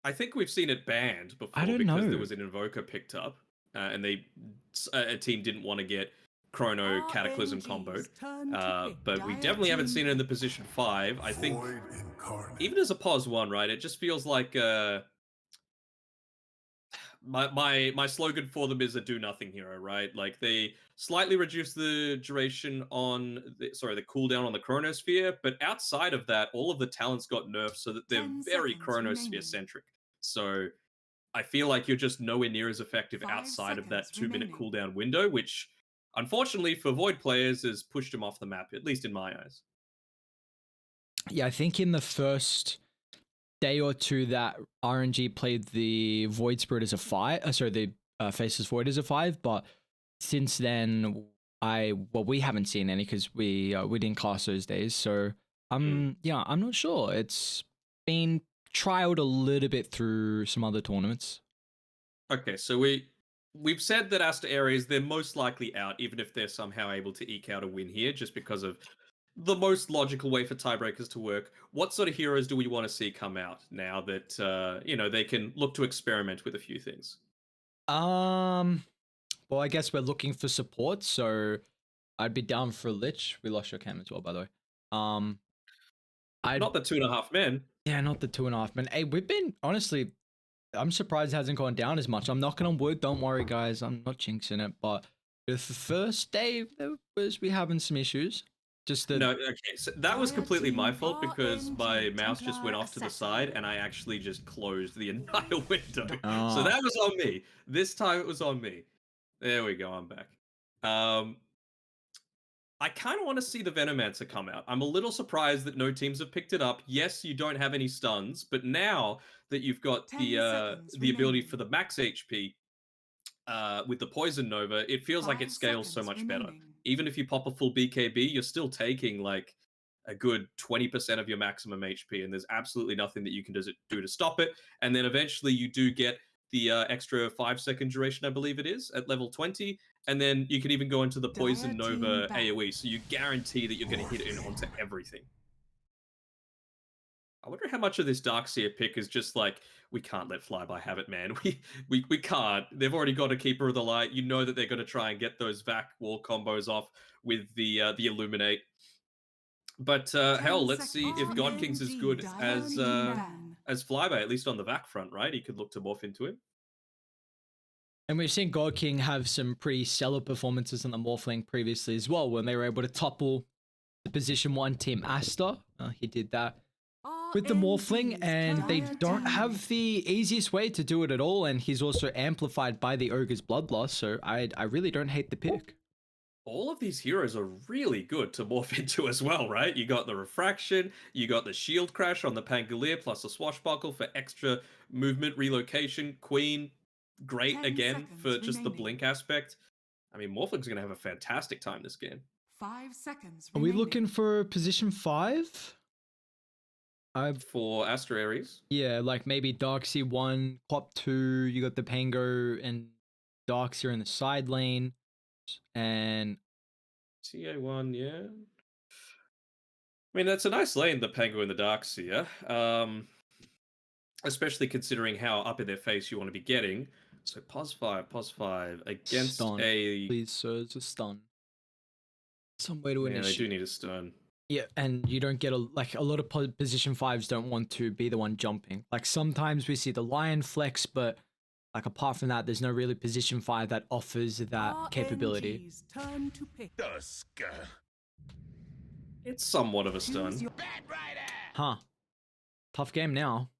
I think we've seen it banned I before don't because there know. was an invoker picked up, and a team didn't want to get Chrono Cataclysm comboed. RNG's turn to pick. But we Dire definitely haven't team seen it in the position 5. I think Void incarnate. even as a pos 1, right? It just feels like my slogan for them is a do nothing hero, right? Like they slightly reduce the duration on the cooldown on the chronosphere, but outside of that, all of the talents got nerfed so that they're 10 very seconds chronosphere remaining. centric. So I feel like you're just nowhere near as effective 5 outside of that seconds 2 minute remaining. cooldown window, which unfortunately for Void players has pushed them off the map, at least in my eyes. Yeah, I think in the first day or two that RNG played the Void Spirit as a 5, the Faceless Void as a 5, but since then, we haven't seen any because we didn't cast those days. So yeah, I'm not sure. It's been trialed a little bit through some other tournaments. Okay, so we've said that Aster.Aries, they're most likely out, even if they're somehow able to eke out a win here, just because of the most logical way for tiebreakers to work. What sort of heroes do we want to see come out now that they can look to experiment with a few things? Well, I guess we're looking for support, so I'd be down for a Lich. We lost your cam as well, by the way. Not the 2.5 men. Yeah, not the 2.5 men. Hey, we've been honestly. I'm surprised it hasn't gone down as much. I'm knocking on wood. Don't worry, guys. I'm not jinxing it. But the first day, we having some issues. Just the No, okay, so that was Dire completely my team fault because my RNG mouse just went Templar off to the Assassin. side and I actually just closed the entire window. So Ah. that was on me. This time it was on me. There we go, I'm back. I kind of want to see the Venomancer come out. I'm a little surprised that no teams have picked it up. Yes, you don't have any stuns, but now that you've got 10 seconds the ability remaining. for the max HP with the Poison Nova, it feels like it 5 scales so seconds much better. remaining. Even if you pop a full BKB, you're still taking like a good 20% of your maximum HP, and there's absolutely nothing that you can do to stop it. And then eventually you do get the extra 5-second duration, I believe it is, at level 20. And then you can even go into the Poison Dire team Nova back. AoE, so you guarantee that you're going to hit it onto everything. I wonder how much of this Darkseer pick is just like, we can't let Flyby have it, man. We can't. They've already got a Keeper of the Light. You know that they're going to try and get those Vac wall combos off with the Illuminate. But hell, 10 let's see if seconds God King's as remaining. good Dire team ban. as Flyby, at least on the Vac front, right? He could look to morph into him. And we've seen God King have some pretty stellar performances on the Morphling previously as well, when they were able to topple the position 1 team Aster. He did that with the Morphling, and they don't have the easiest way to do it at all. And he's also amplified by the Ogre's Bloodlust, so I really don't hate the pick. All of these heroes are really good to morph into as well, right? You got the Refraction, you got the Shield Crash on the Pangolier, plus a Swashbuckle for extra movement, relocation. Queen, great 10 again for seconds just the remaining. blink aspect. I mean, Morphling's going to have a fantastic time this game. 5 seconds Are we remaining. looking for position 5? For Aster.Aries? Yeah, like maybe Darkseer 1, Clop 2, you got the Pango and Darkseer in the side lane, and TA1, yeah. I mean, that's a nice lane, the Pango and the Darkseer. Especially considering how up in their face you want to be getting. So pos 5 against stun. a... Please, sir, it's a stun. Some way to Yeah, they initiate. do need a stun. Yeah, and you don't get a lot of position 5s don't want to be the one jumping. Like sometimes we see the Lion flex, but like apart from that, there's no really position 5 that offers that capability. RNG's turn to pick. It's somewhat of a stun. Choose your- Huh. Tough game now.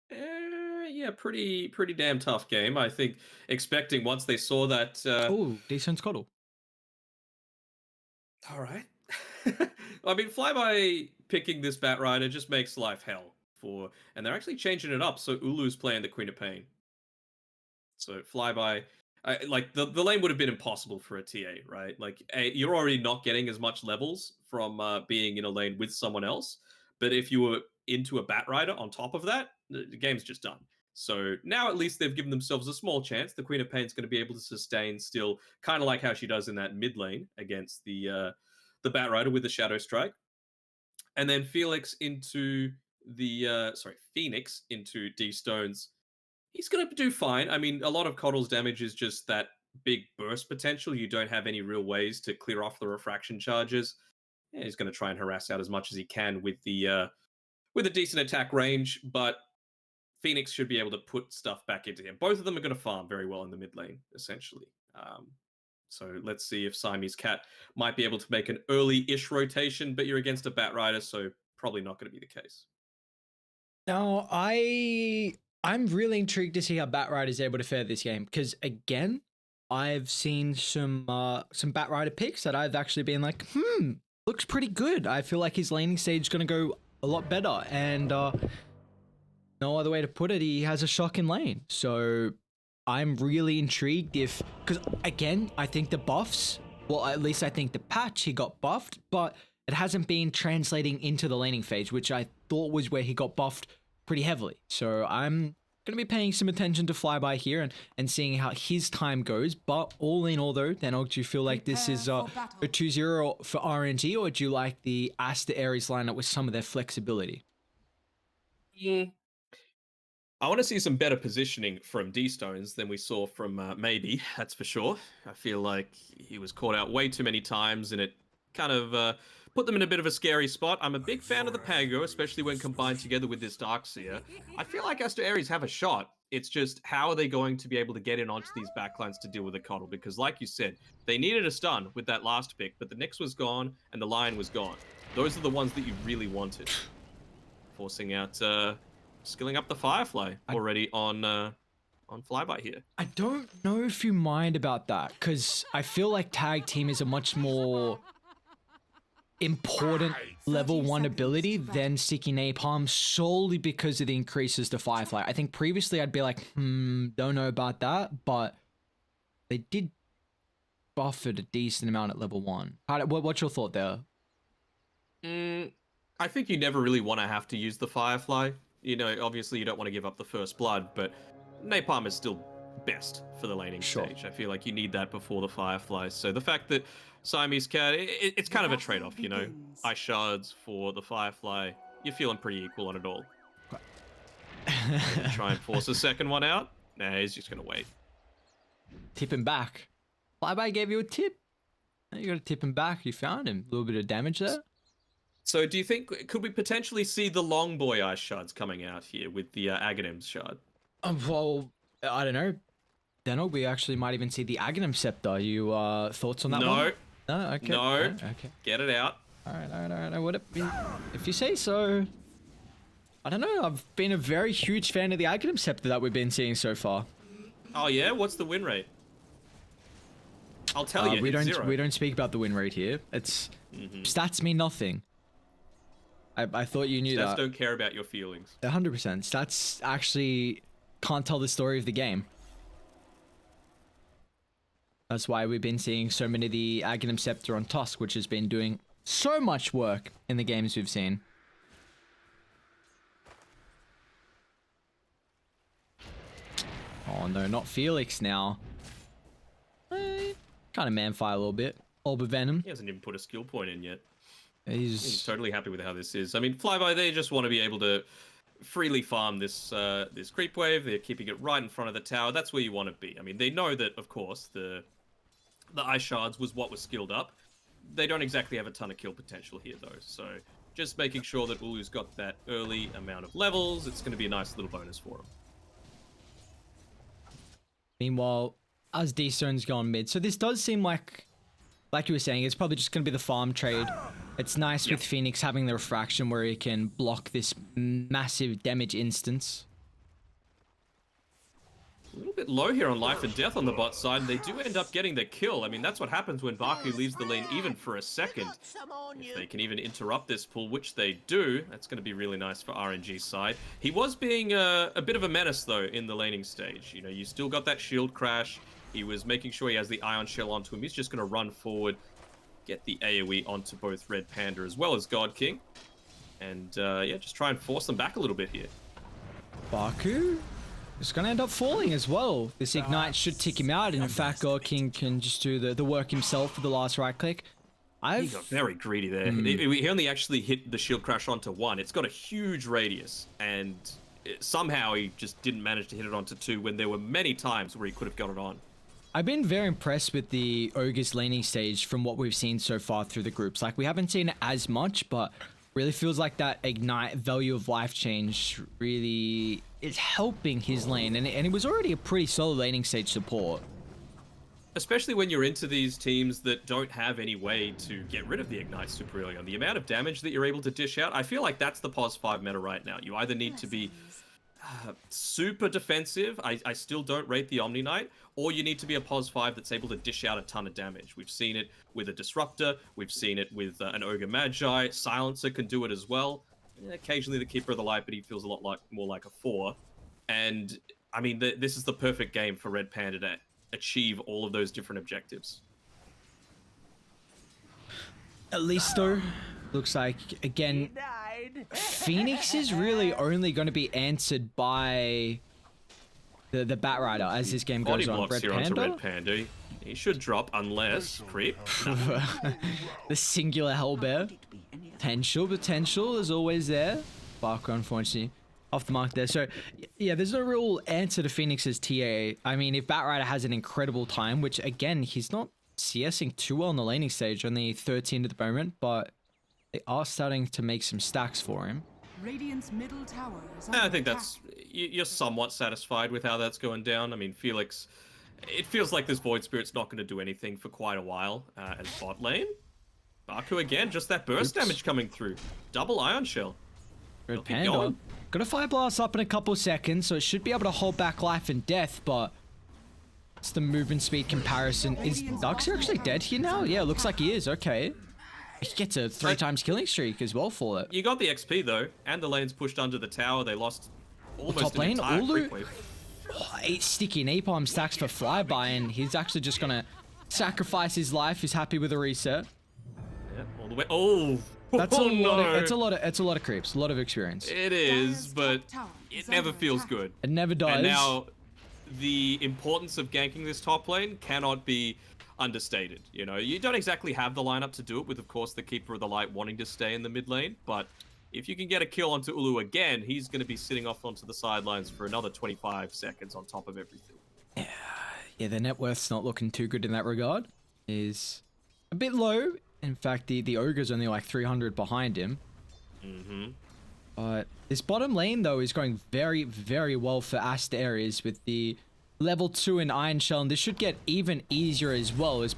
Yeah, pretty damn tough game. I think expecting once they saw that... Oh, decent Scuttle. All right. I mean, Flyby picking this Bat Rider just makes life hell for... And they're actually changing it up, so Ulu's playing the Queen of Pain. So Flyby... like, the lane would have been impossible for a TA, right? Like, you're already not getting as much levels from being in a lane with someone else, but if you were into a Bat Rider on top of that, the game's just done. So now at least they've given themselves a small chance. The Queen of Pain's going to be able to sustain still, kind of like how she does in that mid lane against the Bat Rider with the Shadow Strike. And then Felix into the Phoenix into D Stones, he's going to do fine. I mean, a lot of Coddle's damage is just that big burst potential. You don't have any real ways to clear off the refraction charges. Yeah, he's going to try and harass out as much as he can with a decent attack range, but Phoenix should be able to put stuff back into him. Both of them are going to farm very well in the mid lane, essentially. So let's see if Siamese Cat might be able to make an early-ish rotation, but you're against a Batrider, so probably not going to be the case. Now, I'm really intrigued to see how Batrider is able to fare this game, because again, I've seen some Batrider picks that I've actually been like, looks pretty good. I feel like his laning stage is going to go a lot better, and no other way to put it, he has a shocking lane. So I'm really intrigued because again, I think the buffs, well, at least I think the patch, he got buffed, but it hasn't been translating into the laning phase, which I thought was where he got buffed pretty heavily. So I'm going to be paying some attention to Flyby here and seeing how his time goes. But all in all though, Danog, do you feel like this is a 2-0 for RNG, or do you like the Aster.Aries lineup with some of their flexibility? I want to see some better positioning from D-Stones than we saw from Maybe, that's for sure. I feel like he was caught out way too many times, and it kind of put them in a bit of a scary spot. I'm a big fan of the Pango, especially when combined together with this Darkseer. I feel like Aster.Aries have a shot. It's just, how are they going to be able to get in onto these backlines to deal with the Coddle? Because like you said, they needed a stun with that last pick, but the Nyx was gone and the Lion was gone. Those are the ones that you really wanted. Forcing out... skilling up the Firefly already on Flyby here. I don't know if you mind about that, because I feel like Tag Team is a much more important level 1 ability than Sticky Napalm, solely because it increases the Firefly. I think previously I'd be like, don't know about that, but they did buff it a decent amount at level 1. What's your thought there? I think you never really want to have to use the Firefly. You know, obviously you don't want to give up the first blood, but Napalm is still best for the laning stage. I feel like you need that before the Fireflies. So the fact that Siamese Cat, it's kind of a trade-off, you know? Ice Shards for the Firefly, you're feeling pretty equal on it all. Try and force a second one out? Nah, he's just going to wait. Tip him back. Flyby gave you a tip. You got to tip him back. You found him. A little bit of damage there. So do you think, could we potentially see the Long Boy Ice Shards coming out here with the Aghanim's Shard? Well, I don't know. Danog, we actually might even see the Aghanim Scepter. You thoughts on that one? No, okay. No, okay. Get it out. All right. What if you say so? I don't know. I've been a very huge fan of the Aghanim Scepter that we've been seeing so far. Oh yeah, what's the win rate? I'll tell you. We zero. don't speak about the win rate here. It's stats mean nothing. I thought you knew that. Stats don't care about your feelings. 100%. Stats actually can't tell the story of the game. That's why we've been seeing so many of the Aghanim Scepter on Tusk, which has been doing so much work in the games we've seen. Oh no, not Felix now. Kind of manfire a little bit. Orb of Venom. He hasn't even put a skill point in yet. He's totally happy with how this is. I mean, Flyby, they just want to be able to freely farm this this creep wave. They're keeping it right in front of the tower. That's where you want to be. I mean, they know that, of course, the Ice Shards was what was skilled up. They don't exactly have a ton of kill potential here, though. So just making sure that Ulu's got that early amount of levels, it's going to be a nice little bonus for him. Meanwhile, as D-Stone's gone mid, so this does seem like you were saying, it's probably just going to be the farm trade. It's nice with Phoenix having the refraction where he can block this massive damage instance. A little bit low here on life and death on the bot side, and they do end up getting the kill. I mean, that's what happens when Baku leaves the lane even for a second. If they can even interrupt this pull, which they do, that's going to be really nice for RNG's side. He was being a bit of a menace, though, in the laning stage. You know, you still got that shield crash. He was making sure he has the Ion Shell onto him. He's just going to run forward, get the AoE onto both Red Panda as well as God King. And, yeah, just try and force them back a little bit here. Baku is going to end up falling as well. This Ignite should tick him out, and in fact, God King can just do the work himself for the last right click. He got very greedy there. He only actually hit the shield crash onto one. It's got a huge radius, and somehow he just didn't manage to hit it onto two when there were many times where he could have got it on. I've been very impressed with the Ogre's laning stage from what we've seen so far through the groups. Like, we haven't seen it as much, but really feels like that Ignite value of life change really is helping his lane. And it was already a pretty solid laning stage support. Especially when you're into these teams that don't have any way to get rid of the Ignite super early on. The amount of damage that you're able to dish out, I feel like that's the POS 5 meta right now. You either need to be super defensive, I still don't rate the Omni Knight, or you need to be a POS 5 that's able to dish out a ton of damage. We've seen it with a Disruptor, we've seen it with an Ogre Magi, Silencer can do it as well. Occasionally the Keeper of the Light, but he feels a lot more like a 4. And, I mean, this is the perfect game for Red Panda to achieve all of those different objectives. At least, though, looks like, again, Phoenix is really only going to be answered by the Bat Rider as this game goes on. Blocks here onto Red Panda. He should drop unless creep. The singular Hellbear. Potential is always there. Barker, unfortunately, off the mark there. So, yeah, there's no real answer to Phoenix's TA. I mean, if Bat Rider has an incredible time, which, again, he's not CSing too well on the laning stage, only 13 at the moment, but they are starting to make some stacks for him. Radiant's middle tower is under I think attack. you're somewhat satisfied with how that's going down. I mean, Felix, it feels like this Void Spirit's not going to do anything for quite a while. As bot lane, Baku again, just that burst damage coming through. Double Ion Shell. Red Panda got a Fire Blast up in a couple seconds, so it should be able to hold back life and death, but it's the movement speed comparison. Is Darkseer actually dead here now? Yeah, looks like he is. Okay. He gets a 3 times killing streak as well for it. You got the XP though, and the lane's pushed under the tower. They lost almost Top an lane, entire Ulu. creep wave. 8 sticky napalm stacks for Flyby, and he's actually just gonna sacrifice his life. He's happy with a reset. Yeah, all the way. Oh, That's oh, a lot. no. It's a lot of creeps, a lot of experience. It is, Dire's but top tower it is never under feels attack. good. It never does. And now, the importance of ganking this top lane cannot be understated. You know, you don't exactly have the lineup to do it with, of course, the Keeper of the Light wanting to stay in the mid lane, but if you can get a kill onto Ulu again, he's going to be sitting off onto the sidelines for another 25 seconds on top of everything. Yeah, their net worth's not looking too good in that regard. Is a bit low. In fact, the Ogre's only like 300 behind him. But this bottom lane, though, is going very, very well for Aster.Aries with the level 2 in Iron Shell. And this should get even easier as well as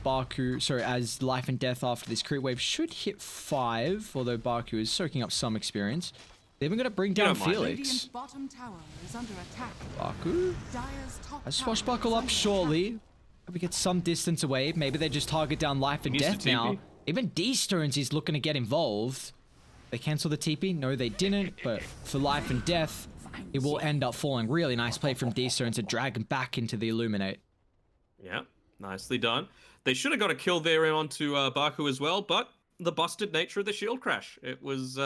as Life and Death after this creep wave should hit 5. Although Baku is soaking up some experience. They're even going to bring down don't mind. Felix. Radiant's bottom tower is under attack. Baku. Dire's top A tower swashbuckle is up under shortly. We get some distance away. Maybe they just target down life and needs to death now. TP. Even D-Stones is looking to get involved. They cancel the TP? No, they didn't. But for life and death, it will end up falling. Really nice play from D-Stones to drag him back into the Illuminate. Yeah, nicely done. They should have got a kill there onto Baku as well, but the busted nature of the shield crash. It was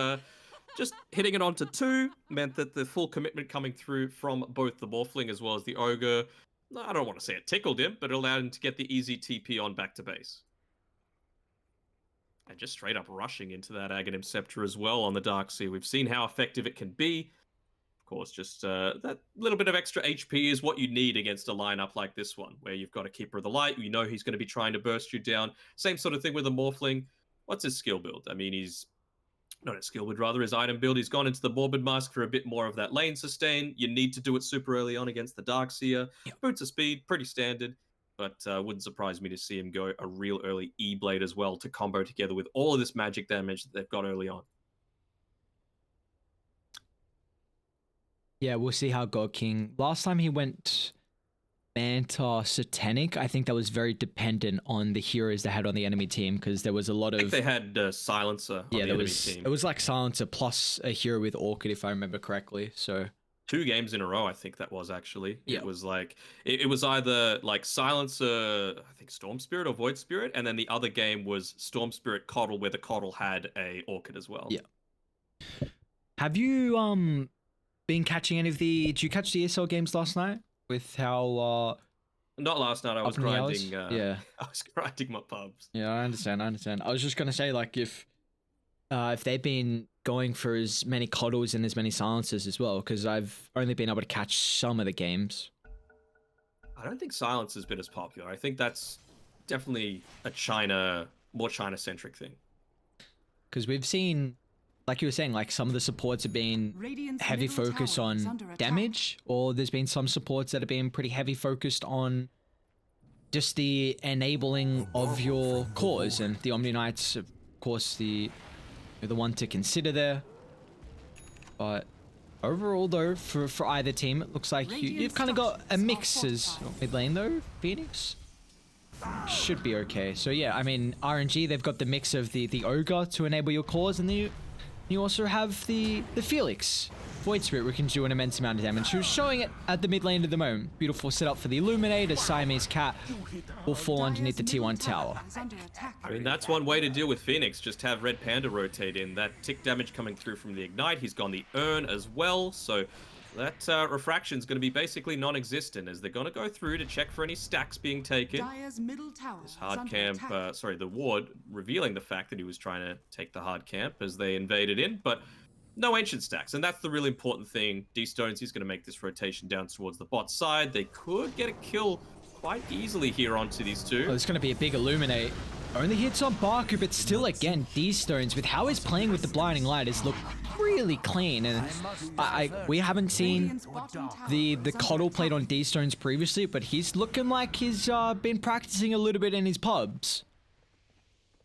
just hitting it onto 2 meant that the full commitment coming through from both the Morphling as well as the Ogre, I don't want to say it tickled him, but it allowed him to get the easy TP on back to base. And just straight up rushing into that Aghanim Scepter as well on the Darkseer. We've seen how effective it can be. Of course, just that little bit of extra HP is what you need against a lineup like this one, where you've got a Keeper of the Light. You know he's going to be trying to burst you down. Same sort of thing with a Morphling. What's his skill build? I mean, he's not his skill build, rather his item build. He's gone into the Morbid Mask for a bit more of that lane sustain. You need to do it super early on against the Darkseer. Yep. Boots of speed, pretty standard. But wouldn't surprise me to see him go a real early E-Blade as well to combo together with all of this magic damage that they've got early on. Yeah, we'll see how God King. Last time he went Manta Satanic, I think that was very dependent on the heroes they had on the enemy team because there was a lot I think of. they had Silencer on the there enemy was. team. It was like Silencer plus a hero with Orchid, if I remember correctly. So 2 games in a row, I think that was actually. Yeah. It was like it was either like Silencer, I think Storm Spirit or Void Spirit, and then the other game was Storm Spirit Coddle, where the Coddle had a Orchid as well. Yeah. Have you been catching any of the? Did you catch the ESL games last night with how Not last night. I was Up in the hours? grinding. Yeah. I was grinding my pubs. Yeah, I understand. I was just gonna say, like, if they've been going for as many coddles and as many silences as well, because I've only been able to catch some of the games. I don't think silence has been as popular. I think that's definitely more China-centric thing. Because we've seen, like you were saying, like some of the supports have been Radiant's heavy middle focus tower is on under attack. damage, or there's been some supports that have been pretty heavy focused on just the enabling of your cores, and the Omni Knights, of course, the one to consider there. But overall, though, for either team, it looks like you've kind of got a mix as mid lane, though. Phoenix should be okay. So yeah, I mean, RNG, they've got the mix of the Ogre to enable your cores, and then you also have the Felix Void Spirit, which can do an immense amount of damage. Who's showing it at the mid lane at the moment. Beautiful setup for the Illuminate. A Siamese cat will fall underneath the T1 tower. I mean, that's one way to deal with Phoenix. Just have Red Panda rotate in. That tick damage coming through from the Ignite. He's gone the Urn as well. So that refraction is going to be basically non-existent, as they're going to go through to check for any stacks being taken. This hard camp, the ward, revealing the fact that he was trying to take the hard camp as they invaded in, but no ancient stacks, and that's the really important thing. D-Stones is going to make this rotation down towards the bot side. They could get a kill quite easily here onto these two. Oh, it's going to be a big Illuminate. Only hits on Baku, but still, again, D-Stones, with how he's playing with the Blinding Light, has looked really clean. And we haven't seen the coddle played on D-Stones previously, but he's looking like he's been practicing a little bit in his pubs.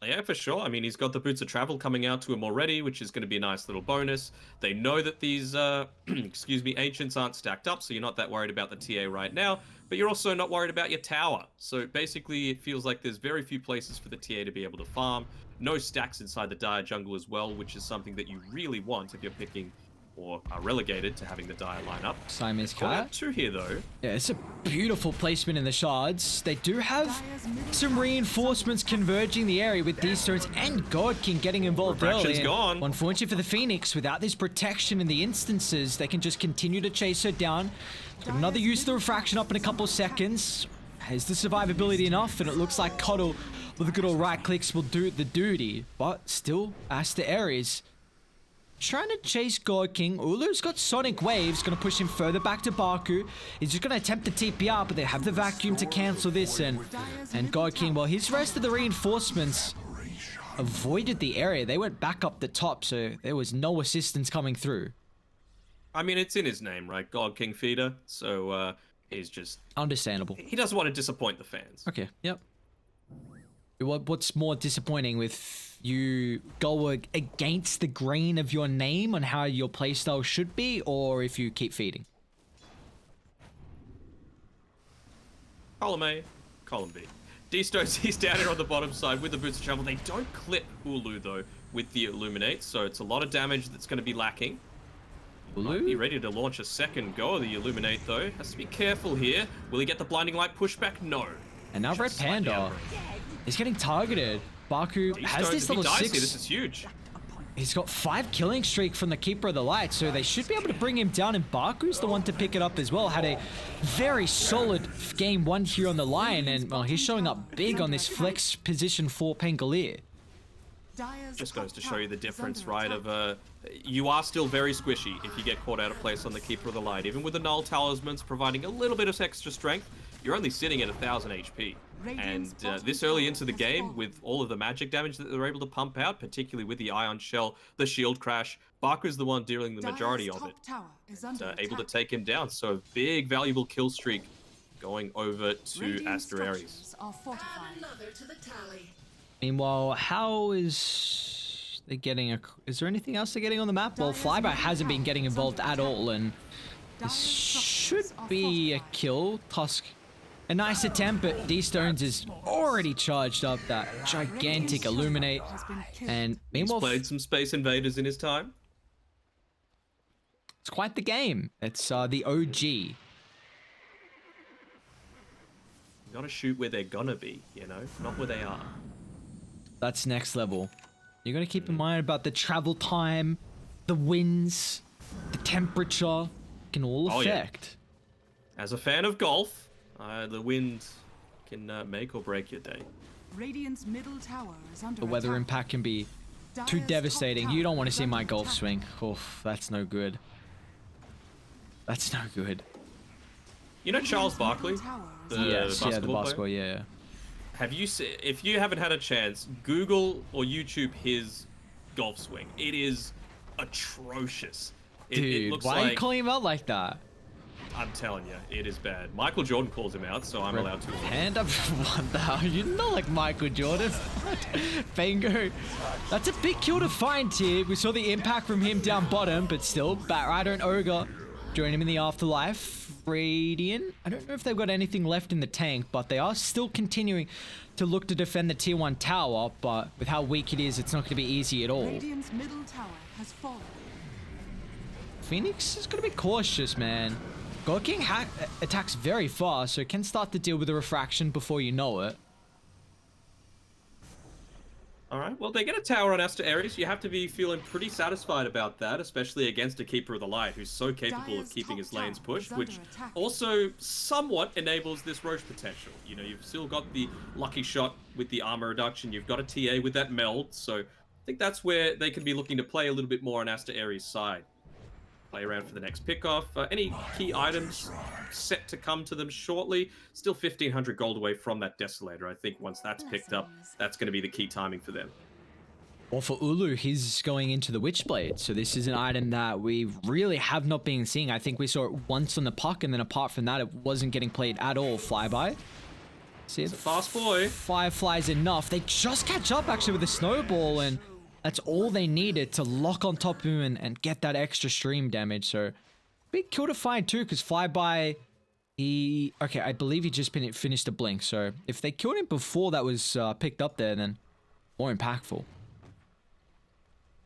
Yeah, for sure. I mean, he's got the Boots of Travel coming out to him already, which is going to be a nice little bonus. They know that these, Ancients aren't stacked up, so you're not that worried about the TA right now, but you're also not worried about your tower. So basically, it feels like there's very few places for the TA to be able to farm. No stacks inside the Dire jungle as well, which is something that you really want if you're picking or are relegated to having the Dire lineup. Siamese Got cat. two here, though. Yeah, it's a beautiful placement in the shards. They do have some reinforcements converging the area with D-Stones and God King getting involved early. Gone. Unfortunately for the Phoenix, without this protection in the instances, they can just continue to chase her down. Got another use of the refraction up in a couple of seconds. Is the survivability enough? And it looks like Coddle with a good old right clicks will do the duty. But still, Aster.Aries trying to chase God King. Ulu's got Sonic Waves, going to push him further back to Baku. He's just going to attempt the TPR, but they have the vacuum to cancel this. And God King, well, his rest of the reinforcements avoided the area. They went back up the top, so there was no assistance coming through. I mean, it's in his name, right? God King Feeder. So he's just understandable. He doesn't want to disappoint the fans. Okay, yep. What's more disappointing with you go against the grain of your name on how your playstyle should be, or if you keep feeding? Column A, column B. D-Stones, he's down here on the bottom side with the Boots of Travel. They don't clip Ulu, though, with the Illuminate, so it's a lot of damage that's going to be lacking. Might be ready to launch a second go of the Illuminate, though. Has to be careful here. Will he get the Blinding Light pushback? No. And now Red Panda is getting targeted. Baku has this little 6. This is huge. He's got 5 killing streak from the Keeper of the Light, so they should be able to bring him down, and Baku's the one to pick it up as well. Had a very solid game 1 here on the line, and well, he's showing up big on this flex position for Pangolier. Just goes to show you the difference, right, of you are still very squishy if you get caught out of place on the Keeper of the Light. Even with the Null Talismans providing a little bit of extra strength, you're only sitting at 1000 HP. And this early into the game, with all of the magic damage that they're able to pump out, particularly with the Ion Shell, the Shield Crash, Baku's the one dealing the majority of it. Able to take him down, so a big valuable kill streak going over to Aster.Aries. Meanwhile, how is they getting is there anything else they're getting on the map? Well, Flyby hasn't been getting involved at all, and this should be a kill. Tusk, a nice attempt, but D-Stones is already charged up that gigantic Illuminate. And meanwhile, he's played some Space Invaders in his time. It's quite the game. It's the OG. You gotta shoot where they're gonna be, you know, not where they are. That's next level. You gotta keep in mind about the travel time, the winds, the temperature can all affect. Yeah. As a fan of golf, The wind can make or break your day. Radiant's middle tower is under The weather attack. impact can be too Dire's devastating. top You tower don't want to is see my under golf attack. swing. Oof, that's no good. That's no good. You know Charles Radiant's Barkley, middle tower is the under Yes, yeah, the basketball player? basketball, yeah. Have you seen? If you haven't had a chance, Google or YouTube his golf swing. It is atrocious. It Dude, looks why are you like calling him out like that? I'm telling you, it is bad. Michael Jordan calls him out, so I'm allowed to. Hand up. What the hell? You're not like Michael Jordan. Fango. That's a big kill to find here. We saw the impact from him down bottom, but still, Batrider and Ogre join him in the afterlife. Radiant. I don't know if they've got anything left in the tank, but they are still continuing to look to defend the tier 1 tower, but with how weak it is, it's not going to be easy at all. Radiant's middle tower has fallen. Phoenix is going to be cautious, man. God King attacks very fast, so can start to deal with the refraction before you know it. All right. Well, they get a tower on Aster.Aries. You have to be feeling pretty satisfied about that, especially against a Keeper of the Light who's so capable of Dire's keeping top his lanes tower is pushed, under which attack. also somewhat enables this Roche potential. You know, you've still got the lucky shot with the armor reduction. You've got a TA with that meld, so I think that's where they can be looking to play a little bit more on Aster.Aries' side. Play around for the next pickoff. Any key items set to come to them shortly. Still 1,500 gold away from that Desolator. I think once that's picked up, that's going to be the key timing for them. Well, for Ulu, he's going into the Witchblade, so this is an item that we really have not been seeing. I think we saw it once on the puck, and then apart from that, it wasn't getting played at all. Flyby. See, It's a fast boy. Firefly's enough. They just catch up, actually, with the snowball, and that's all they needed to lock on top of him and get that extra stream damage. So, big kill to find, too, because Flyby, okay, I believe he just finished a blink, so if they killed him before that was picked up there, then more impactful.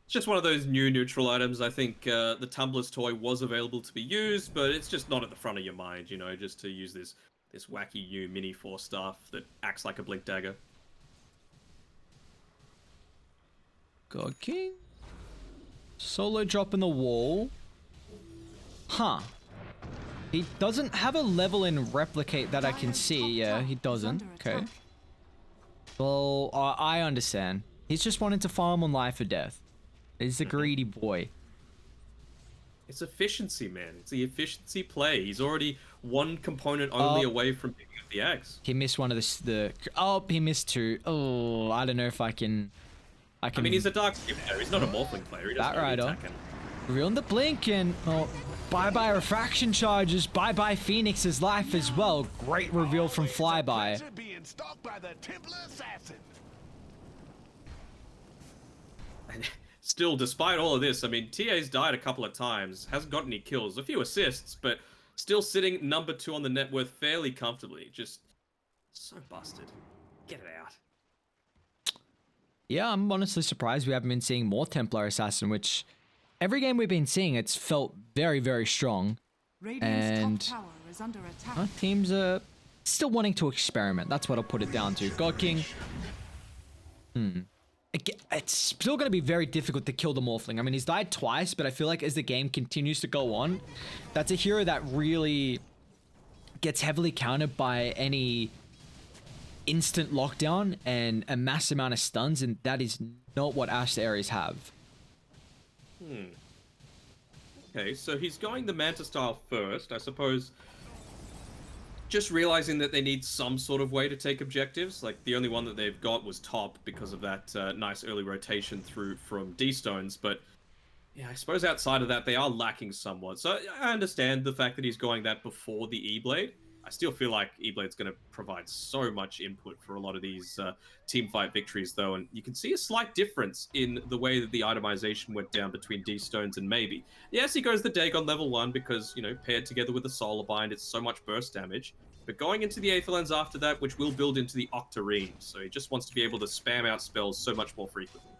It's just one of those new neutral items. I think the Tumbler's Toy was available to be used, but it's just not at the front of your mind, you know, just to use this wacky new mini 4-staff that acts like a blink dagger. God King. Solo drop in the wall. Huh. He doesn't have a level in replicate that I can Dire's see. top Yeah, tower he is doesn't. under Okay. attack. Well, I understand. He's just wanting to farm on life or death. He's a greedy boy. It's efficiency, man. It's the efficiency play. He's already one component only away from picking up the axe. He missed one of oh, he missed two. Oh, I don't know if I can. I mean, he's a Dark Skip player. He's not a Morphling player. He doesn't know the Batrider. attack. Revealing the blink and bye-bye refraction charges, bye-bye Phoenix's life as well. Great reveal from Flyby. Being stalked by the Templar assassin. Still, despite all of this, I mean, TA's died a couple of times, hasn't got any kills, a few assists, but still sitting number 2 on the net worth fairly comfortably. Just so busted. Get it out. Yeah, I'm honestly surprised we haven't been seeing more Templar Assassin, which every game we've been seeing, it's felt very, very strong. Radiant's And top tower is under attack. teams are still wanting to experiment. That's what I'll put it down to. God King. It's still going to be very difficult to kill the Morphling. I mean, he's died twice, but I feel like as the game continues to go on, that's a hero that really gets heavily countered by any instant lockdown and a mass amount of stuns, and that is not what Aster.Aries have. Okay, so he's going the Manta style first, I suppose. Just realizing that they need some sort of way to take objectives. Like, the only one that they've got was top because of that nice early rotation through from D-Stones. But, yeah, I suppose outside of that, they are lacking somewhat. So I understand the fact that he's going that before the E-Blade. I still feel like E-Blade's going to provide so much input for a lot of these team fight victories, though. And you can see a slight difference in the way that the itemization went down between D-Stones and Maybe. Yes, he goes the Dagon level 1 because, you know, paired together with the Solar Bind, it's so much burst damage. But going into the Aether Lens after that, which will build into the Octarine, so he just wants to be able to spam out spells so much more frequently.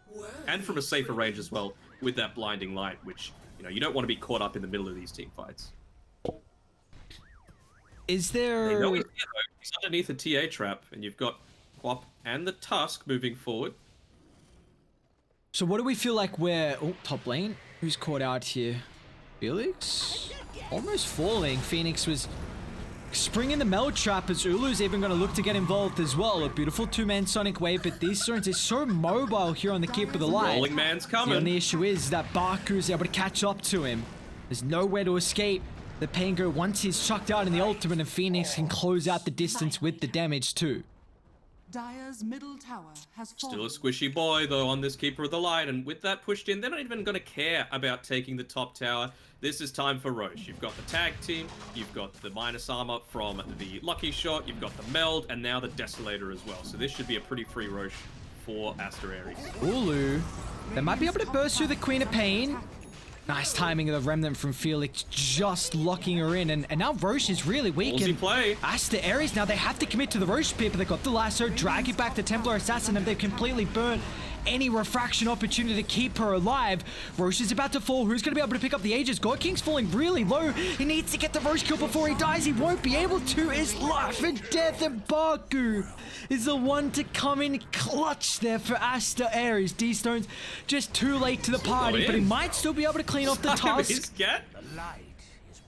And from a safer range as well, with that Blinding Light, which, you know, you don't want to be caught up in the middle of these team fights. Is They there... know he's there, though. He's underneath a TA trap, and you've got Quap and the Tusk moving forward. So what do we feel like we're... Oh, top lane. Who's caught out here? Felix? Almost falling. Phoenix was springing the Meld Trap as Ulu's even going to look to get involved as well. A beautiful two-man Sonic Wave, but these stones is so mobile here on the Keep of the Light. Rolling man's The coming. only issue is that Baku's able to catch up to him. There's nowhere to escape. The Pango, once he's chucked out in the ultimate, and Phoenix can close out the distance with the damage too. Dire's middle tower has fallen. Still a squishy boy, though, on this Keeper of the Light, and with that pushed in, they're not even going to care about taking the top tower. This is time for Roche. You've got the tag team, you've got the minus armor from the Lucky Shot, you've got the Meld, and now the Desolator as well. So this should be a pretty free Roche for Aster.Aries. Ulu, they might be able to burst through the Queen of Pain. Nice timing of the Remnant from Felix, just locking her in, and now Roche is really weak. Ballsy play. Aster.Aries, now they have to commit to the Roche pip. They've got the lasso, drag it back to Templar Assassin, and they've completely burnt any refraction opportunity to keep her alive. Roche is about to fall. Who's going to be able to pick up the Aegis? God King's falling really low. He needs to get the Roche kill before he dies. He won't be able to. It's life and death, and Baku is the one to come in clutch there for Aster.Aries. D-Stone's just too late to the party, but he might still be able to clean off the tusk.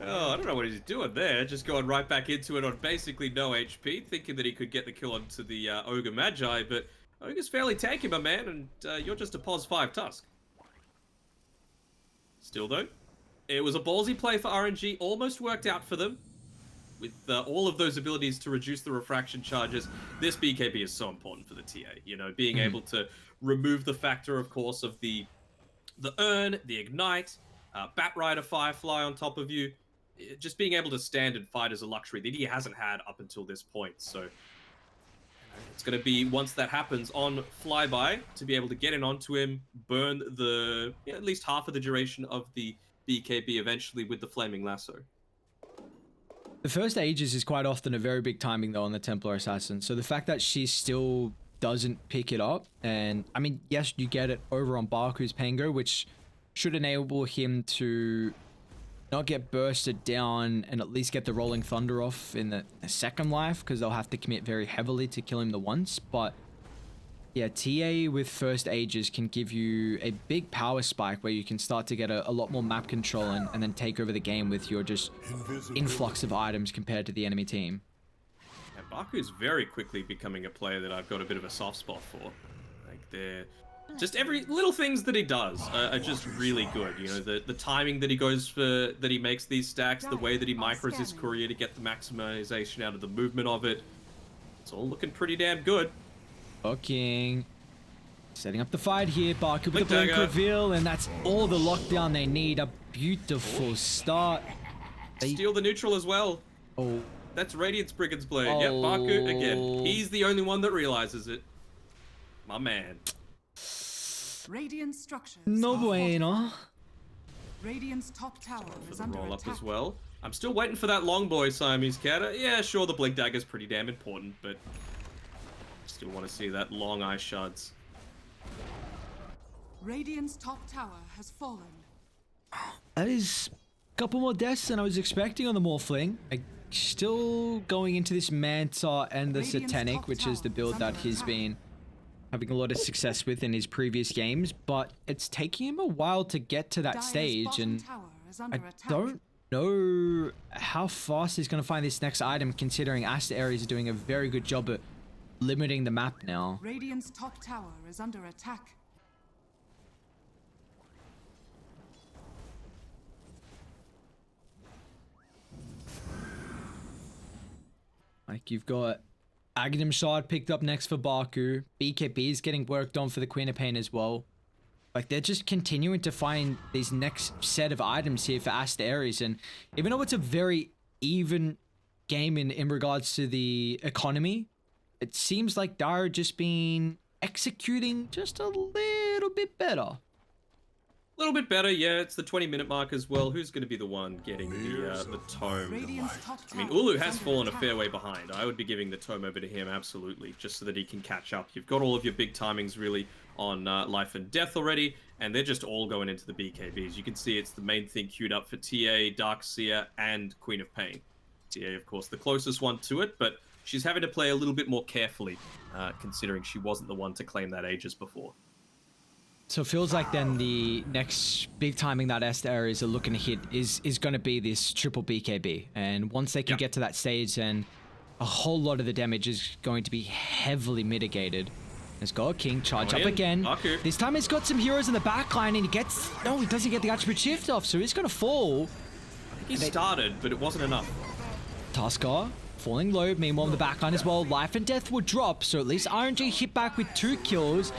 Oh, I don't know what he's doing there. Just going right back into it on basically no HP, thinking that he could get the kill onto the Ogre Magi, but Ogre's fairly tanky, my man, and you're just a pos 5 Tusk. Still, though, it was a ballsy play for RNG. Almost worked out for them. With all of those abilities to reduce the refraction charges, this BKB is so important for the TA. You know, being able to remove the factor, of course, of the Urn, the Ignite, Batrider Firefly on top of you. Just being able to stand and fight is a luxury that he hasn't had up until this point. So it's going to be, once that happens, on Flyby to be able to get in onto him, burn the at least half of the duration of the BKB eventually with the Flaming Lasso. The first Aegis is quite often a very big timing though on the Templar Assassin. So the fact that she still doesn't pick it up, and I mean, yes, you get it over on Baku's Pango, which should enable him to not get bursted down and at least get the Rolling Thunder off in the second life, because they'll have to commit very heavily to kill him the once. But yeah, TA with first Aegis can give you a big power spike where you can start to get a lot more map control and then take over the game with your just influx of items compared to the enemy team. And Baku's very quickly becoming a player that I've got a bit of a soft spot for. Like, they're just every little things that he does are just really good. You know, the timing that he goes for, that he makes these stacks, the way that he micros his courier to get the maximization out of the movement of it. It's all looking pretty damn good. King setting up the fight here. Baku with the Blink blink dagger. reveal, and that's all the lockdown they need. A beautiful start. Steal the neutral as well. Oh, That's Radiant's Brigand's Blade. Yep, Baku again. He's the only one that realizes it. My man. Radiant structures. no are bueno. fortified. Radiant's top tower For is the under roll up attack. as well. I'm still waiting for that long boy, Siamese Cat. Yeah, sure, the Blink Dagger's pretty damn important, but still want to see that long Ice Shards. Radiant's top tower has fallen. That is a couple more deaths than I was expecting on the Morphling. Like, still going into this Manta and the Radiant's Satanic, top which is the tower build is that under he's attack. been having a lot of success with in his previous games, but it's taking him a while to get to that Dire's stage, bottom and tower is under I attack. don't know how fast he's going to find this next item, considering Aster.Aries is doing a very good job at limiting the map now. Radiant's top tower is under attack. Like, you've got Aghanim Shard picked up next for Baku. BKB is getting worked on for the Queen of Pain as well. Like, they're just continuing to find these next set of items here for Aster.Aries, and even though it's a very even game in regards to the economy, it seems like Dara just been executing just a little bit better. A little bit better, yeah. It's the 20-minute mark as well. Who's going to be the one getting the tome? Radiant's top I mean, tower Ulu is has under fallen a attack. fair way behind. I would be giving the tome over to him, absolutely, just so that he can catch up. You've got all of your big timings, really, on Life and Death already, and they're just all going into the BKBs. You can see it's the main thing queued up for TA, Darkseer, and Queen of Pain. TA, of course, the closest one to it, but she's having to play a little bit more carefully, considering she wasn't the one to claim that Aegis before. So it feels like then the next big timing that Aster.Aries are looking to hit is going to be this triple BKB. And once they can get to that stage, then a whole lot of the damage is going to be heavily mitigated. Let's go, King, charge up again. Baku. This time he's got some heroes in the back line and he gets... No, he doesn't get the attribute shift off, so he's going to fall. He started, but it wasn't enough. Tusker falling low, meanwhile in the back line as well. Life and death will drop, so at least RNG hit back with 2 kills.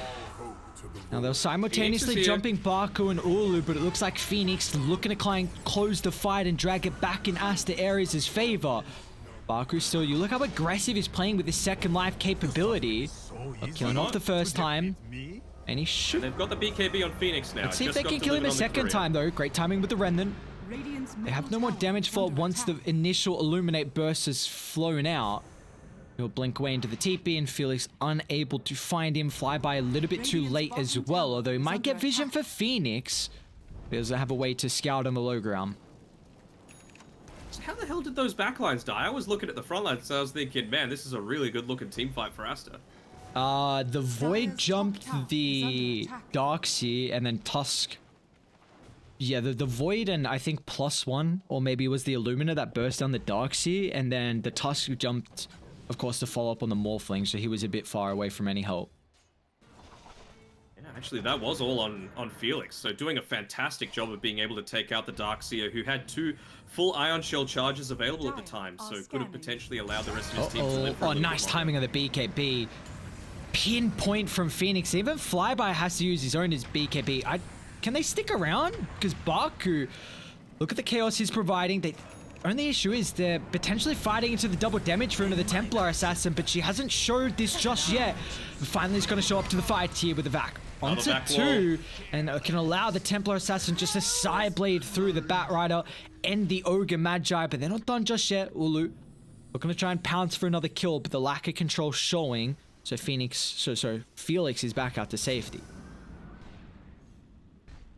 Now they're simultaneously jumping Baku and Ulu, but it looks like Phoenix looking to try and close the fight and drag it back in Aster.Aries' favor. Baku still, you look how aggressive he's playing with his second life capability. Killing off the first time. And he should... They've got the BKB on Phoenix now. Let's see if they can kill him a second time though. Great timing with the Remnant. They have no more damage for once the initial Illuminate burst has flown out. He'll blink away into the TP and Felix unable to find him. Flyby a little bit too late as well, although he might get vision for Phoenix. He doesn't have a way to scout on the low ground. How the hell did those backlines die? I was looking at the front lines, so I was thinking, man, this is a really good looking team fight for Aster. The Void jumped the Darkseer and then Tusk. Yeah, the Void and I think +1, or maybe it was the Illumina that burst down the Darkseer, and then the Tusk jumped, of course, to follow up on the Morphling, so he was a bit far away from any help. Yeah, actually, that was all on Felix, so doing a fantastic job of being able to take out the Darkseer, who had 2 full Ion Shell charges available at the time, so could have potentially allowed the rest of his team to live for a little nice bit timing of the BKB. Pinpoint from Phoenix. Even Flyby has to use his own as BKB. Can they stick around? Because Baku, look at the chaos he's providing. The only issue is they're potentially fighting into the double damage rune of the Templar Assassin, but she hasn't showed this just yet. Finally, he's going to show up to the fight here with the vac. Onto 2, and can allow the Templar Assassin just to side blade through the Bat Rider and the Ogre Magi, but they're not done just yet. Ulu looking to try and pounce for another kill, but the lack of control showing. So Felix is back out to safety.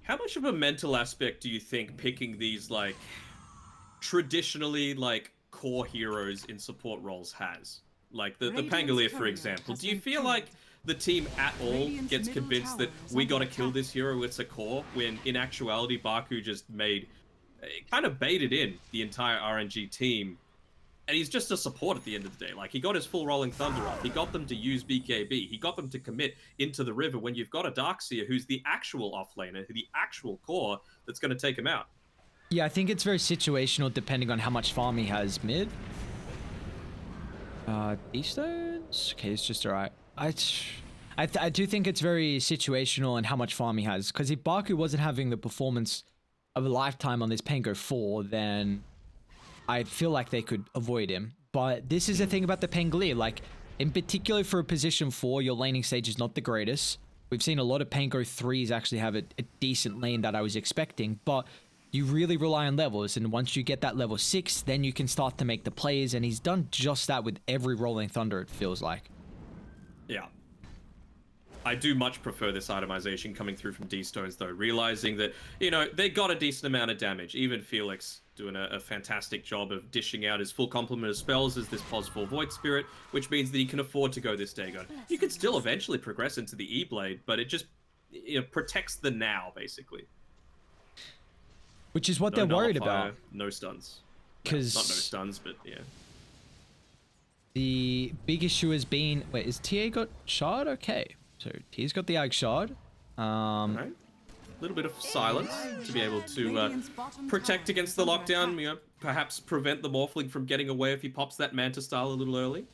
How much of a mental aspect do you think picking these, like, traditionally, like, core heroes in support roles has? Like, the Pangolier, for example. Do you feel like the team at all gets convinced that we gotta kill this hero, it's a core, when in actuality Baku just kind of baited in the entire RNG team, and he's just a support at the end of the day. Like, he got his full Rolling Thunder up, he got them to use BKB, he got them to commit into the river when you've got a Darkseer who's the actual offlaner, the actual core that's going to take him out. Yeah, I think it's very situational depending on how much farm he has mid. D-stones? Okay, it's just alright. I do think it's very situational and how much farm he has, because if Baku wasn't having the performance of a lifetime on this Pango 4, then I feel like they could avoid him. But this is the thing about the Pangolier, like, in particular for a position 4, your laning stage is not the greatest. We've seen a lot of Pango 3s actually have a decent lane that I was expecting, but you really rely on levels, and once you get that level 6, then you can start to make the plays, and he's done just that with every Rolling Thunder, it feels like. Yeah. I do much prefer this itemization coming through from D-Stones, though, realizing that, you know, they got a decent amount of damage. Even Felix doing a fantastic job of dishing out his full complement of spells as this +4 Void Spirit, which means that he can afford to go this Dagon. You can still eventually progress into the E-Blade, but it just, you know, protects the now, basically. Which is what they're worried about. No stuns. Because not no stuns, but yeah. The big issue has been... Wait, is TA got shard? Okay. So TA's got the Ag shard. Right. A little bit of silence to be able to protect against the lockdown. You know, perhaps prevent the Morphling from getting away if he pops that Manta style a little early.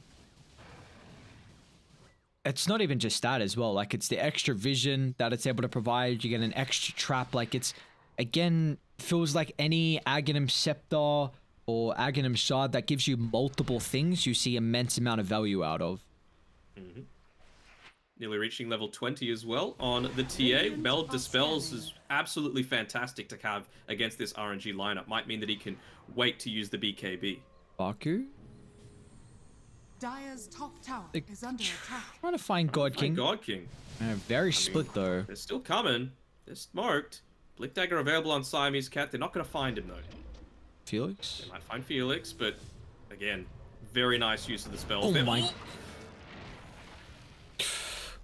It's not even just that as well. Like, it's the extra vision that it's able to provide. You get an extra trap. Like, it's, again, feels like any Aghanim Scepter or Aghanim Shard that gives you multiple things, you see immense amount of value out of. Mm-hmm. Nearly reaching level 20 as well on the TA. Meld Dispels is absolutely fantastic to have against this RNG lineup. Might mean that he can wait to use the BKB. Baku? Dire's top tower is under attack. Trying to find God King. God King. Very split though. They're still coming. They're smoked. Blick Dagger available on Siamese Cat. They're not going to find him though. Felix? They might find Felix, but again, very nice use of the spells. Oh my...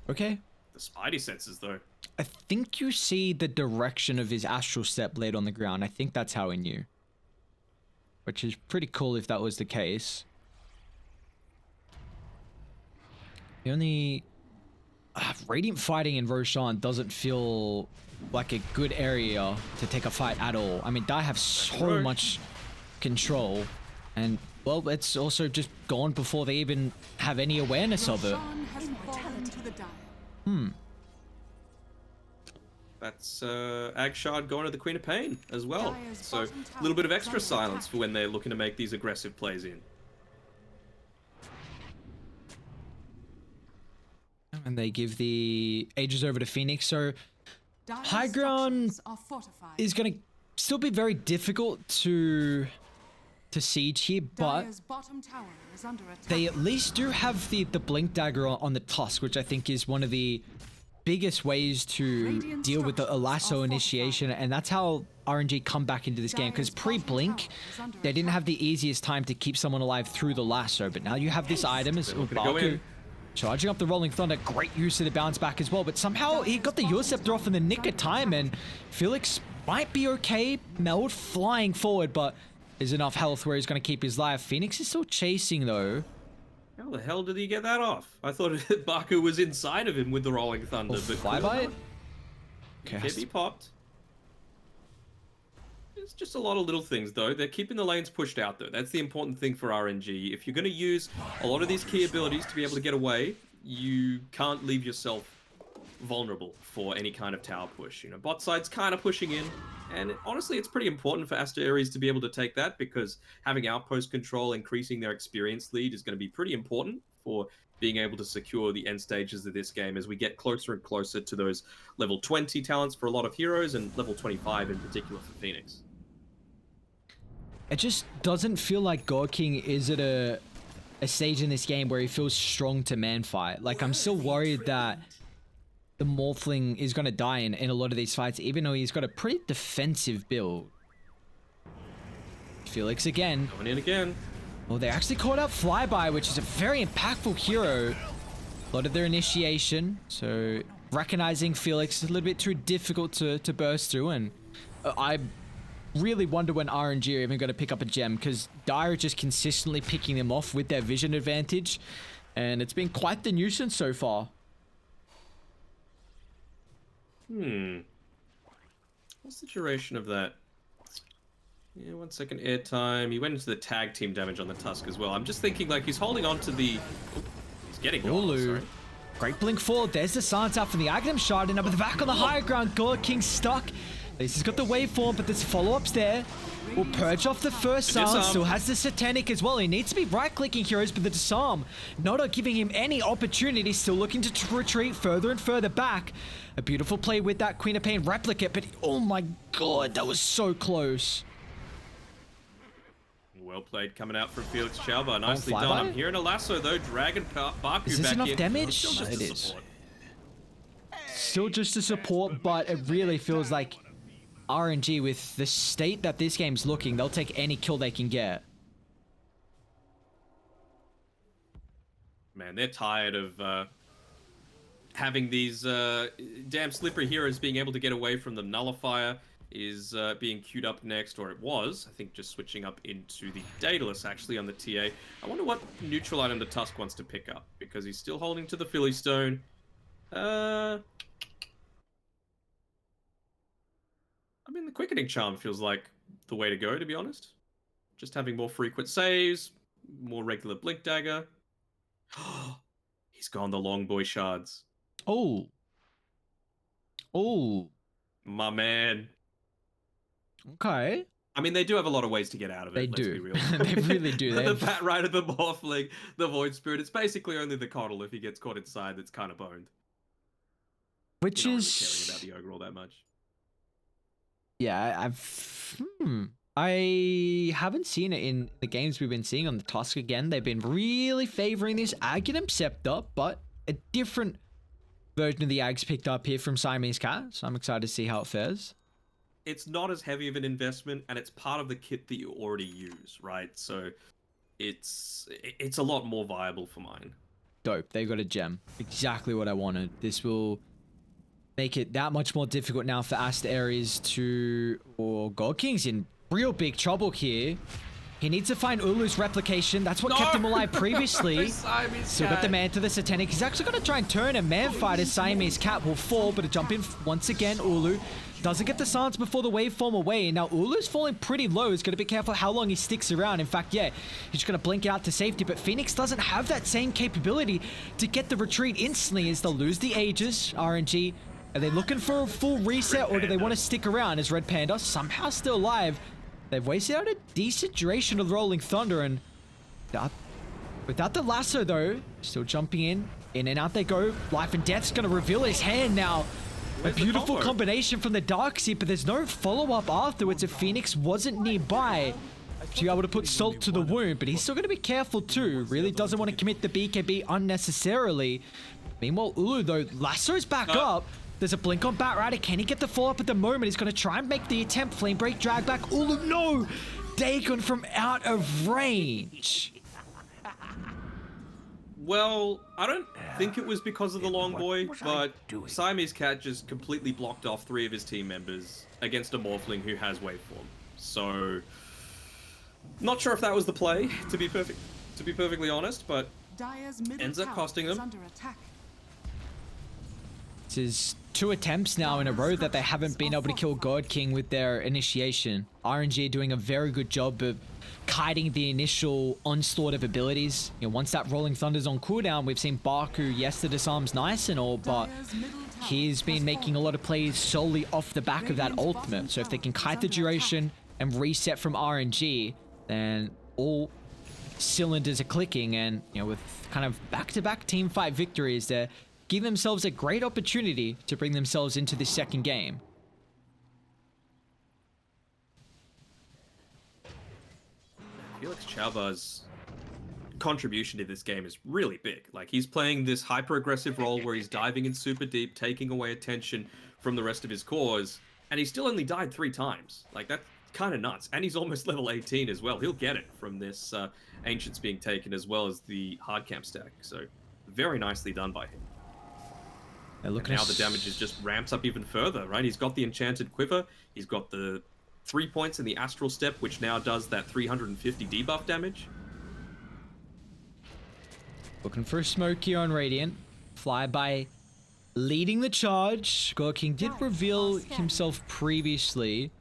Okay. The Spidey senses though. I think you see the direction of his astral step blade on the ground. I think that's how he knew. Which is pretty cool if that was the case. The only... Radiant fighting in Roshan doesn't feel like a good area to take a fight at all. I mean, Dai have so much control. And, well, it's also just gone before they even have any awareness of it. Roshan has fallen to the dire. That's Agshard going to the Queen of Pain as well. Dire's So bottom a little bit of tower extra is under silence attack. for when they're looking to make these aggressive plays in. And they give the Aegis over to Phoenix. So Dire's high ground structures are fortified. is going to still be very difficult to siege here, but Dire's bottom tower is under attack. they at least do have the Blink Dagger on the Tusk, which I think is one of the biggest ways to Radiant deal with the structures lasso are initiation, and that's how RNG come back into this game, because Dire's bottom pre-Blink, tower is under they didn't attack. have the easiest time to keep someone alive through the lasso, but now you have this item as They're looking to go Baku in. charging up the Rolling Thunder. Great use of the bounce back as well, but somehow he got the Scepter off in the nick of time, and Felix might be okay. Meld flying forward, but there's enough health where he's going to keep his life. Phoenix is still chasing though. How the hell did he get that off? I thought Baku was inside of him with the Rolling Thunder, but Flyby? clearly not. Okay, Can't be popped. It's just a lot of little things, though. They're keeping the lanes pushed out, though. That's the important thing for RNG. If you're going to use a lot of these key abilities to be able to get away, you can't leave yourself vulnerable for any kind of tower push. You know, bot side's kind of pushing in, and honestly, it's pretty important for Aster.Aries to be able to take that, because having outpost control, increasing their experience lead, is going to be pretty important for being able to secure the end stages of this game as we get closer and closer to those level 20 talents for a lot of heroes, and level 25 in particular for Phoenix. it just doesn't feel like God King is at a stage in this game where he feels strong to man fight. Like, I'm still worried that the Morphling is going to die in a lot of these fights, even though he's got a pretty defensive build. Felix again. Going in again. Well, they actually called out Flyby, which is a very impactful hero. A lot of their initiation, so recognizing Felix is a little bit too difficult to burst through, and I really wonder when RNG are even going to pick up a gem, because Dire are just consistently picking them off with their vision advantage, and it's been quite the nuisance so far. What's the duration of that? Yeah, 1 second airtime. He went into the tag team damage on the Tusk as well. I'm just thinking, like, he's holding on to the... Oh, he's getting Ulu. sorry. Great blink forward. There's the silence out from the Aghanim Shard, and up at the back on the higher ground, God King stuck. This has got the waveform, but there's follow-ups there. Will purge off the first silence. disarm. Still has the Satanic as well. He needs to be right-clicking heroes, but the disarm not giving him any opportunity. Still looking to retreat further and further back. A beautiful play with that Queen of Pain replicate, but oh my god, that was so close. Well played coming out from Felix Chauba. Nicely flyby? done. I'm hearing a lasso, though. Dragon Baku Is this back enough in. damage? Still just It a is. support. Still just a support, but it really feels like RNG, with the state that this game's looking, they'll take any kill they can get. Man, they're tired of having these damn slippery heroes being able to get away from them. Nullifier is being queued up next, or it was. I think just switching up into the Daedalus, actually, on the TA. I wonder what neutral item the Tusk wants to pick up, because he's still holding to the Philly Stone. I mean, the Quickening Charm feels like the way to go, to be honest. Just having more frequent saves, more regular Blink Dagger. He's gone the Long Boy Shards. Oh. Oh. My man. Okay. I mean, they do have a lot of ways to get out of it. They let's do. Be real. They really do. They The have- Bat Rider, the Morphling, the Void Spirit. It's basically only the Coddle if he gets caught inside that's kind of boned. Which You're not is... really caring about the Ogre all that much. Yeah, I haven't seen it in the games we've been seeing on the Tusk again. They've been really favoring this Aghanim Scepter, but a different version of the Ags picked up here from Siamese Cat, so I'm excited to see how it fares. It's not as heavy of an investment, and it's part of the kit that you already use, right? So it's a lot more viable for mine. Dope. They got a gem. Exactly what I wanted. This will make it that much more difficult now for Aster.Aries to... Or God King's in real big trouble here. He needs to find Ulu's replication. That's what kept him alive previously. Still got the man to the Satanic. He's actually going to try and turn a man fighter. Siamese Cat will fall, but a jump in once again. Ulu doesn't get the silence before the waveform away. Now Ulu's falling pretty low. He's going to be careful how long he sticks around. In fact, yeah, he's just going to blink out to safety. But Phoenix doesn't have that same capability to get the retreat instantly as they'll lose the Aegis. RNG, are they looking for a full reset or do they want to stick around as Red Panda somehow still alive? They've wasted out a decent duration of Rolling Thunder, and without the lasso though, still jumping in and out they go. Life and Death's gonna reveal his hand now. A beautiful combination from the Darkseid, but there's no follow-up afterwards if Phoenix wasn't nearby to be able to put salt to the wound, but he's still gonna be careful too. Really doesn't want to commit the BKB unnecessarily. Meanwhile, Ulu though, lasso's back up. There's a blink on Batrider. Can he get the follow-up at the moment? He's going to try and make the attempt. Flame Break, drag back. Ulu, no! Dagon from out of range. Well, I don't think it was because of the long boy, but Siamese Cat just completely blocked off 3 of his team members against a Morphling who has waveform. So, not sure if that was the play, to be perfectly honest, but ends up costing them. This is 2 attempts now in a row that they haven't been able to kill God King with their initiation. RNG doing a very good job of kiting the initial onslaught of abilities. You know, once that Rolling Thunder's on cooldown, we've seen Baku, yes, the disarm's nice and all, but he's been making a lot of plays solely off the back of that ultimate. So if they can kite the duration and reset from RNG, then all cylinders are clicking, and you know, with kind of back-to-back team fight victories, they're giving themselves a great opportunity to bring themselves into this second game. Felix Chauba's contribution to this game is really big. Like, he's playing this hyper-aggressive role where he's diving in super deep, taking away attention from the rest of his cores, and he still only died 3 times. Like, that's kind of nuts. And he's almost level 18 as well. He'll get it from this Ancients being taken as well as the hard camp stack. So, very nicely done by him. And now the damage is just ramps up even further, right? He's got the Enchanted Quiver. He's got the 3 points in the Astral Step, which now does that 350 debuff damage. Looking for a smoke here on Radiant. Flyby leading the charge. God King did reveal himself previously,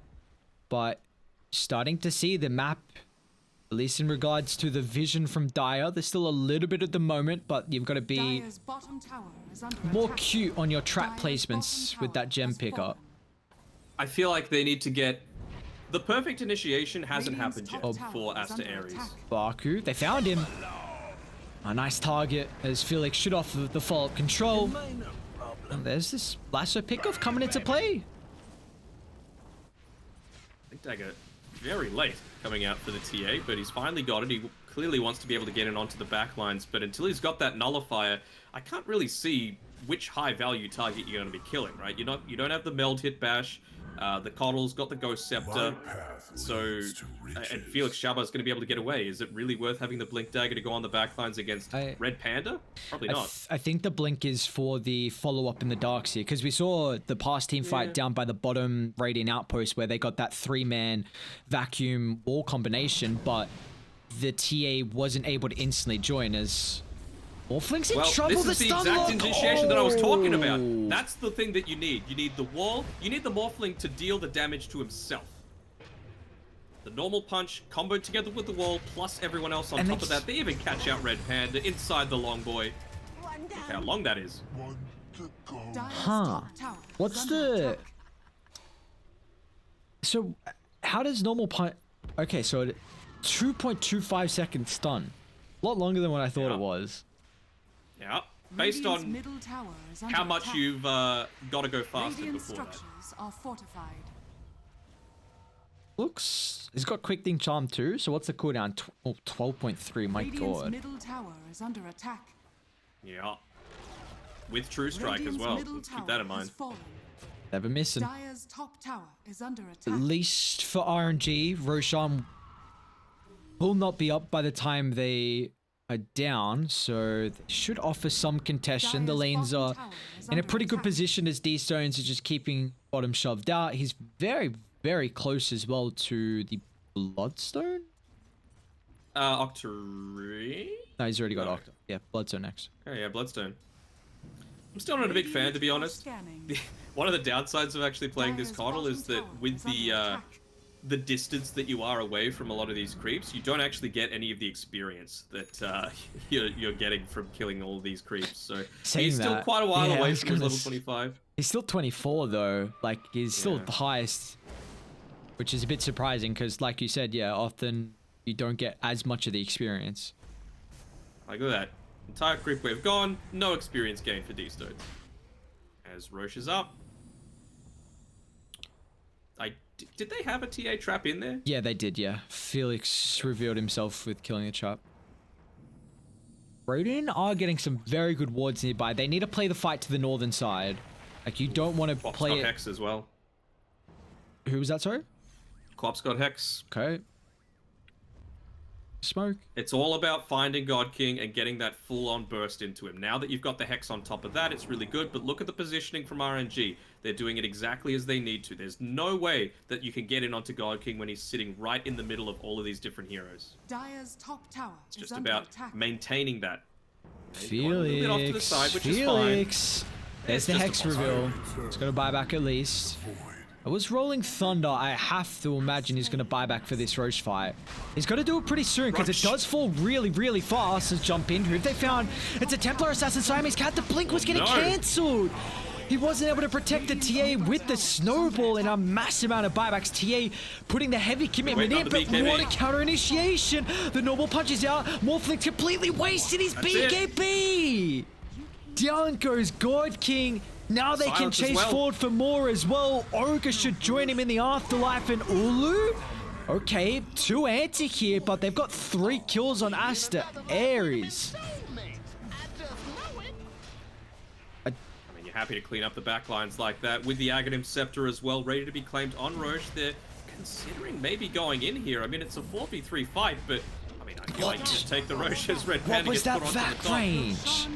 but starting to see the map, at least in regards to the vision from Dire. There's still a little bit at the moment, but you've got to be more cute on your trap placements with that gem pickup. I feel like they need to get... The perfect initiation hasn't happened yet for Aster.Aries. Baku, they found him. A nice target as Felix shoot off the follow-up control. And there's this lasso pickoff coming into play. I think Dagger very late coming out for the TA, but he's finally got it. He clearly wants to be able to get in onto the back lines, but until he's got that nullifier, I can't really see which high value target you're going to be killing, right? You don't have the meld hit bash. The Coddle's got the Ghost Scepter, so and Felix Chauba is going to be able to get away. Is it really worth having the Blink Dagger to go on the backlines against Red Panda? Probably not. I think the Blink is for the follow-up in the Darkseid, because we saw the past team fight down by the bottom Radiant Outpost where they got that 3-man vacuum wall combination, but the TA wasn't able to instantly join as... Morphling's in trouble. This is the exact initiation that I was talking about. That's the thing that you need. You need the wall. You need the Morphling to deal the damage to himself. The normal punch comboed together with the wall, plus everyone else on top of that. They even catch out Red Panda inside the long boy. Look how long that is. Huh. What's the... So, how does normal punch... Okay, so 2.25 second stun. A lot longer than what I thought it was. Yeah, based on how much you've got to go faster before that. Are fortified. Looks, he's got Quick Thing Charm too, so what's the cooldown? 12.3, my god. Middle tower is under attack. Yeah, with True Strike as well, let's keep that in mind. Never missing. Dire's top tower is under attack. At least for RNG, Roshan will not be up by the time they are down, so they should offer some contestation. The lanes are in a pretty good position as D-Stones are just keeping bottom shoved out. He's very, very close as well to the Bloodstone. Aster.Aries? No, he's already got No. Octa. Yeah, Bloodstone next. Oh yeah, Bloodstone. I'm still not a big fan, to be honest. One of the downsides of actually playing this Coddle is that with the distance that you are away from a lot of these creeps, you don't actually get any of the experience that you're getting from killing all of these creeps. So he's still quite a while away from his level 25. He's still 24 though. Like he's still Yeah. the highest, which is a bit surprising because, like you said, yeah, often you don't get as much of the experience. Like, look at that. Entire creep wave gone, no experience gain for D-Stones. As Roche is up. Did they have a TA trap in there? Yeah, they did, yeah. Felix revealed himself with killing a trap. Rodin are getting some very good wards nearby. They need to play the fight to the northern side. Like, you don't want to Quap's play got it... Hex as well. Who was that, sorry? Quap's got Hex. Okay. Smoke. It's all about finding God King and getting that full-on burst into him. Now that you've got the Hex on top of that, it's really good, but look at the positioning from RNG. They're doing it exactly as they need to. There's no way that you can get in onto God King when he's sitting right in the middle of all of these different heroes. Dire's top tower It's is just under about attack. maintaining that. Felix. A little bit off to the side, which is fine. Felix. There's the It's Hex just a reveal. It's going to buy back at least. I was rolling Thunder. I have to imagine he's going to buy back for this Roche fight. He's got to do it pretty soon because it does fall really, really fast to jump in. Who they found? It's a Templar Assassin Siamese Cat. The blink was getting cancelled. He wasn't able to protect the TA with the snowball and a massive amount of buybacks. TA putting the heavy commitment in, but what a counter initiation. The normal punch is out. Morphling completely wasted his BKB. Down goes God King. Now they can chase forward for more as well. Ogre should join him in the afterlife, and Ulu? Okay, 2 anti here, but they've got 3 kills on Aster.Aries. I mean, you're happy to clean up the backlines like that with the Aghanim Scepter as well, ready to be claimed on Roche. They're considering maybe going in here. I mean, it's a 4v3 fight, but I mean, I feel like you just take the Roche's Red Panda. What was that back range?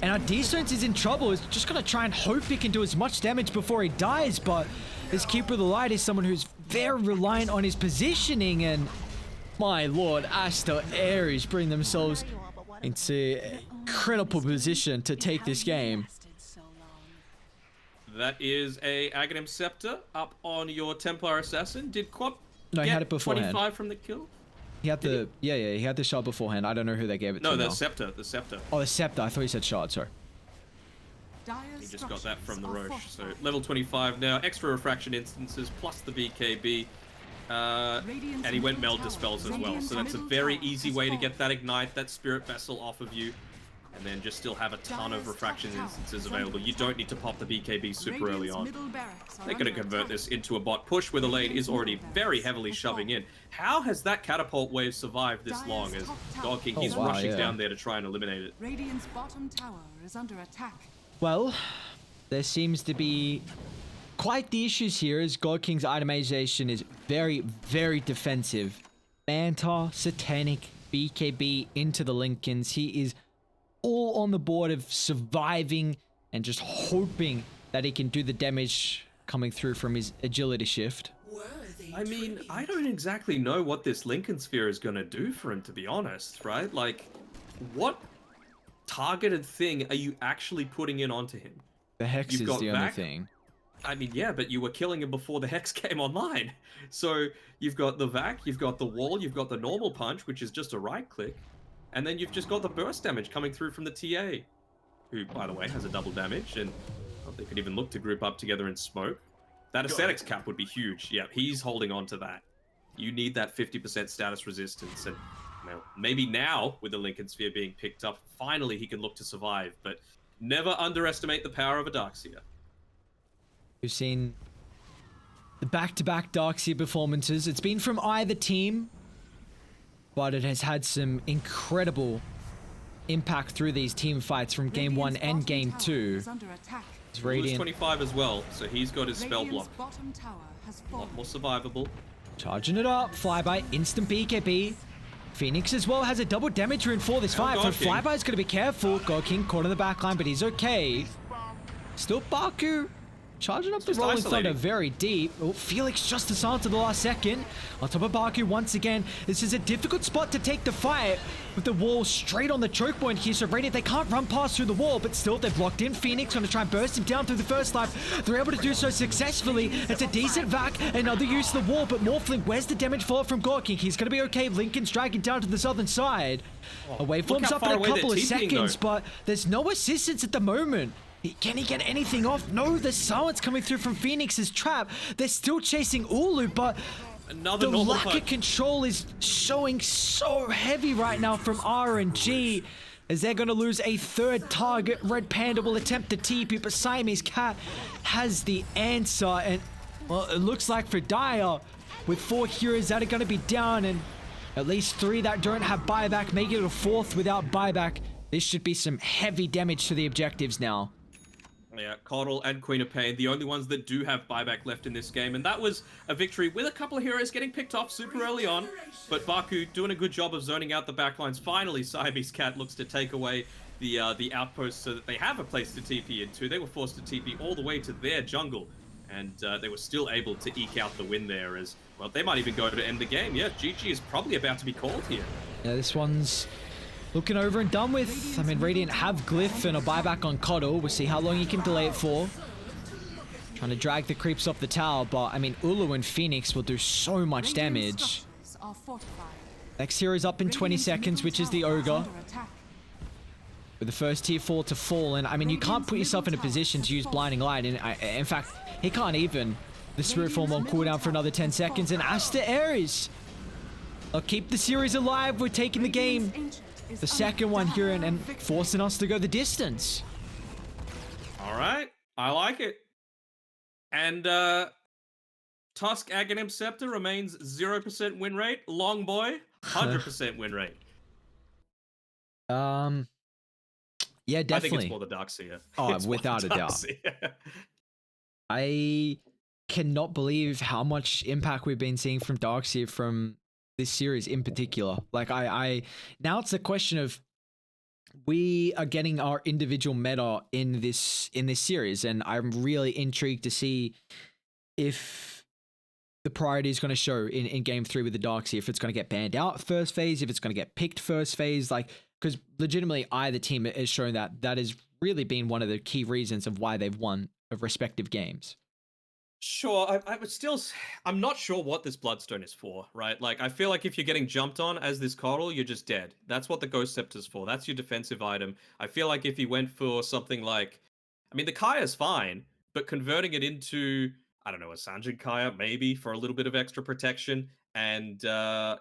And our D-Stones is in trouble. He's just going to try and hope he can do as much damage before he dies, but his Keeper of the Light is someone who's very reliant on his positioning, and my lord, Aster.Aries bring themselves into incredible position to take this game. That is a Aghanim Scepter up on your Templar Assassin. Did Quap No, he had it get beforehand. 25 from the kill? He had the, yeah, he had the shot beforehand. I don't know who they gave it to. No, now. the Scepter, the Scepter. Oh, the Scepter. I thought you said shot, sorry. He just got that from the Roche. So level 25 now, extra refraction instances plus the BKB. And he went Meld Dispels as well. So that's a very easy way to get that Ignite, that Spirit Vessel off of you. And then just still have a ton of refraction instances available. You don't need to pop the BKB super early on. They're going to convert this into a bot push where the lane is already very heavily shoving in. How has that catapult wave survived this long as God King, he's rushing down there to try and eliminate it. Radiant's bottom tower is under attack. Well, there seems to be quite the issues here as God King's itemization is very, very defensive. Manta, Satanic, BKB into the Lincolns. He is all on the board of surviving and just hoping that he can do the damage coming through from his agility shift. I mean, I don't exactly know what this Lincoln Sphere is going to do for him, to be honest, right? Like, what targeted thing are you actually putting in onto him? The Hex You've is got the only Vac. thing. I mean, yeah, but you were killing him before the Hex came online. So you've got the Vac, you've got the wall, you've got the normal punch, which is just a right click. And then you've just got the burst damage coming through from the TA, who, by the way, has a double damage, and they could even look to group up together in smoke. That Aesthetics cap would be huge. Yeah, he's holding on to that. You need that 50% status resistance, and maybe now, with the Lincoln Sphere being picked up, finally he can look to survive, but never underestimate the power of a Darkseer. We've seen the back-to-back Darkseer performances. It's been from either team, but it has had some incredible impact through these team fights from Game 1 and Game 2. It's Radiant 25 as well, so he's got his spell block. Bottom tower has A lot more survivable. charging it up. Flyby, instant BKB. Phoenix as well has a double damage rune for this fight. God So King. Flyby's going to be careful. God King caught in the back line, but he's okay. Still Baku charging up the Just Rolling isolating. Thunder very deep. Oh, Felix just the silence at the last second. On top of Baku once again. This is a difficult spot to take the fight with the wall straight on the choke point here. So Radiant, they can't run past through the wall, but still they've locked in Phoenix, going to try and burst him down through the first life. They're able to do so successfully. It's a decent vac, another use of the wall, but Morphling, where's the damage fall from God King? He's going to be okay. Lincoln's dragging down to the southern side. A waveform's how up in far a away they're couple of TPing seconds, though. but there's no assistance at the moment. Can he get anything off? No, the silence coming through from Phoenix's trap. They're still chasing Ulu, but Another the normal lack fight. of control is showing so heavy right now from RNG. As they're going to lose a third target. Red Panda will attempt the TP, but Siamese Cat has the answer. And, well, it looks like for Dire, with 4 heroes that are going to be down and at least 3 that don't have buyback, making it a 4th without buyback, this should be some heavy damage to the objectives now. Yeah, Coddle and Queen of Pain, the only ones that do have buyback left in this game, and that was a victory with a couple of heroes getting picked off super early on, but Baku doing a good job of zoning out the backlines. Finally, Siamese Cat looks to take away the outpost so that they have a place to TP into. They were forced to TP all the way to their jungle, and they were still able to eke out the win there as, well, they might even go to end the game. Yeah, GG is probably about to be called here. Yeah, this one's looking over and done with. I mean, Radiant have Glyph and a buyback on Coddle. We'll see how long he can delay it for. Trying to drag the creeps off the tower, but I mean, Ulu and Phoenix will do so much Radiant damage. structures are fortified. Next hero's up in 20 Radiant's seconds, middle which is the tower Ogre. under attack. With the first tier 4 to fall, and I mean, you can't put yourself in a position to use Blinding Light. And in fact, he can't even. The Spirit Form on cooldown for another 10 seconds, and Aster.Aries, they'll keep the series alive. We're taking the game. Radiant's ancient is The under second one here, and victory. forcing us to go the distance. All right, I like it. And Tusk Aghanim Scepter remains 0% win rate. Long Boy, 100% win rate. Yeah, I think definitely. it's more the Darkseer. Oh, It's more without the a doubt. Darkseer. I cannot believe how much impact we've been seeing from Darkseer from this series in particular. Like I now it's a question of we are getting our individual meta in this series, and I'm really intrigued to see if the priority is going to show in game 3 with the Darkseer, if it's going to get banned out first phase, if it's going to get picked first phase, like, because legitimately either team has shown that has really been one of the key reasons of why they've won of respective games. Sure, I would still. I'm not sure what this Bloodstone is for, right? Like, I feel like if you're getting jumped on as this Coddle, you're just dead. That's what the Ghost Scepter's for. That's your defensive item. I feel like if you went for something like, I mean, the Kaya's fine, but converting it into, I don't know, a Sanjin Kaya maybe for a little bit of extra protection, and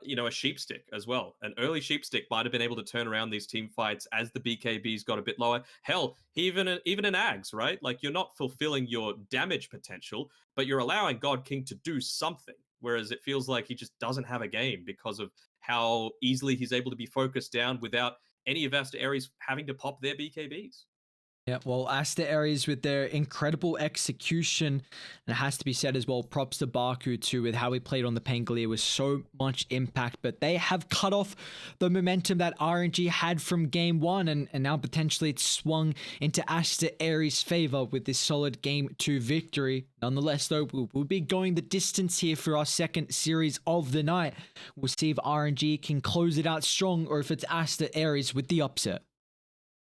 you know, a sheep stick as well. An early sheep stick might have been able to turn around these team fights as the BKBs got a bit lower. Hell, even an Ags, right? Like, you're not fulfilling your damage potential, but you're allowing God King to do something. Whereas it feels like he just doesn't have a game because of how easily he's able to be focused down without any of Aster.Aries having to pop their BKBs. Yeah, well, Aster.Aries with their incredible execution, and it has to be said as well, props to Baku too, with how he played on the Pangolier with so much impact, but they have cut off the momentum that RNG had from game 1, and now potentially it's swung into Aster.Aries' favor with this solid game 2 victory. Nonetheless, though, we'll be going the distance here for our second series of the night. We'll see if RNG can close it out strong, or if it's Aster.Aries with the upset.